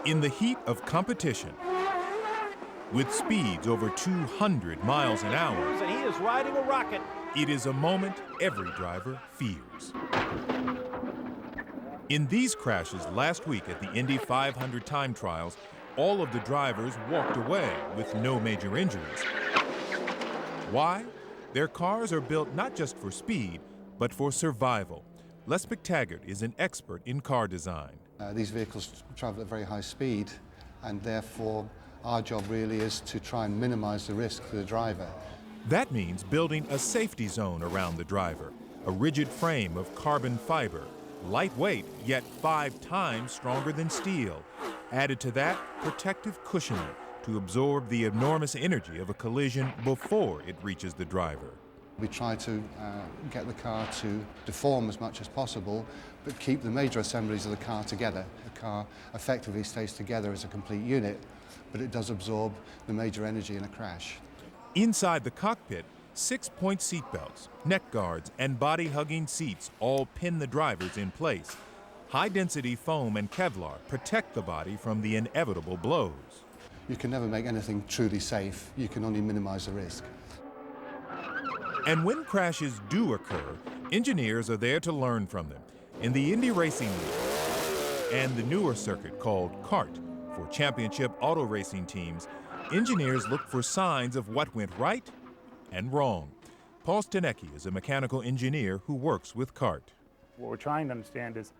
In the heat of competition, with speeds over 200 miles an hour, and he is riding a rocket. It is a moment every driver fears. In these crashes last week at the Indy 500 time trials, all of the drivers walked away with no major injuries. Why? Their cars are built not just for speed, but for survival. Les McTaggart is an expert in car design. These vehicles travel at very high speed, and therefore our job really is to try and minimize the risk for the driver. That means building a safety zone around the driver, a rigid frame of carbon fiber, lightweight yet 5 times stronger than steel. Added to that, protective cushioning to absorb the enormous energy of a collision before it reaches the driver. We try to get the car to deform as much as possible, but keep the major assemblies of the car together. The car effectively stays together as a complete unit, but it does absorb the major energy in a crash. Inside the cockpit, 6-point seatbelts, neck guards, and body-hugging seats all pin the drivers in place. High-density foam and Kevlar protect the body from the inevitable blows. You can never make anything truly safe. You can only minimize the risk. And when crashes do occur, engineers are there to learn from them. In the Indy Racing League and the newer circuit called CART for championship auto racing teams, engineers look for signs of what went right and wrong. Paul Stanecki is a mechanical engineer who works with CART. What we're trying to understand is,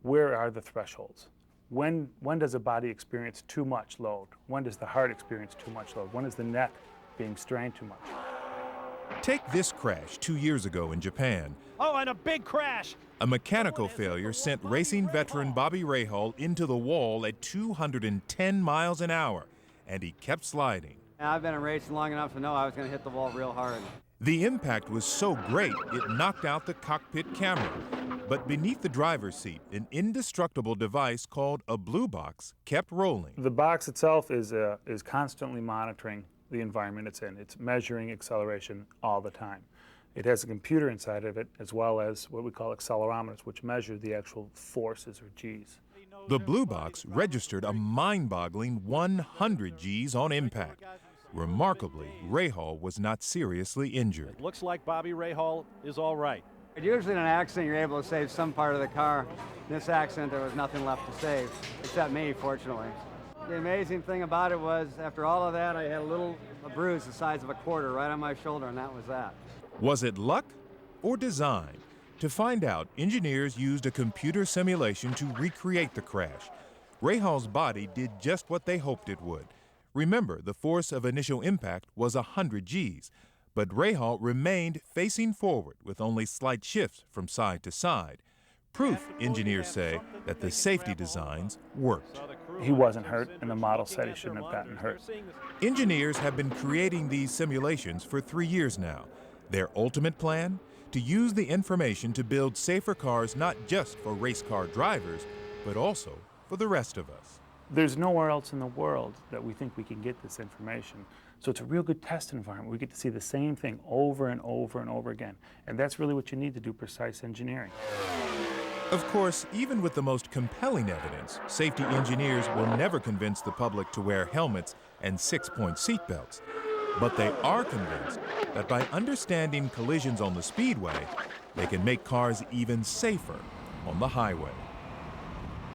where are the thresholds? When does a body experience too much load? When does the heart experience too much load? When is the neck being strained too much? Take this crash 2 years ago in Japan. Oh, and a big crash! A mechanical failure sent racing veteran Bobby Rahal into the wall at 210 miles an hour, and he kept sliding. I've been in racing long enough to know I was going to hit the wall real hard. The impact was so great, it knocked out the cockpit camera. But beneath the driver's seat, an indestructible device called a blue box kept rolling. The box itself is constantly monitoring the environment it's in. It's measuring acceleration all the time. It has a computer inside of it, as well as what we call accelerometers, which measure the actual forces, or G's. The blue box registered a mind-boggling 100 G's on impact. Remarkably, Rahal was not seriously injured. It looks like Bobby Rahal is all right. Usually in an accident, you're able to save some part of the car. In this accident, there was nothing left to save, except me, fortunately. The amazing thing about it was, after all of that, I had a bruise the size of a quarter right on my shoulder, and that was that. Was it luck or design? To find out, engineers used a computer simulation to recreate the crash. Rahal's body did just what they hoped it would. Remember, the force of initial impact was 100 G's, but Rahal remained facing forward with only slight shifts from side to side. Proof, engineers say, that the safety designs worked. He wasn't hurt, and the model said he shouldn't have gotten hurt. Engineers have been creating these simulations for 3 years now. Their ultimate plan? To use the information to build safer cars not just for race car drivers, but also for the rest of us. There's nowhere else in the world that we think we can get this information. So it's a real good test environment. We get to see the same thing over and over and over again. And that's really what you need to do precise engineering. Of course, even with the most compelling evidence, safety engineers will never convince the public to wear helmets and 6-point seatbelts. But they are convinced that by understanding collisions on the speedway, they can make cars even safer on the highway.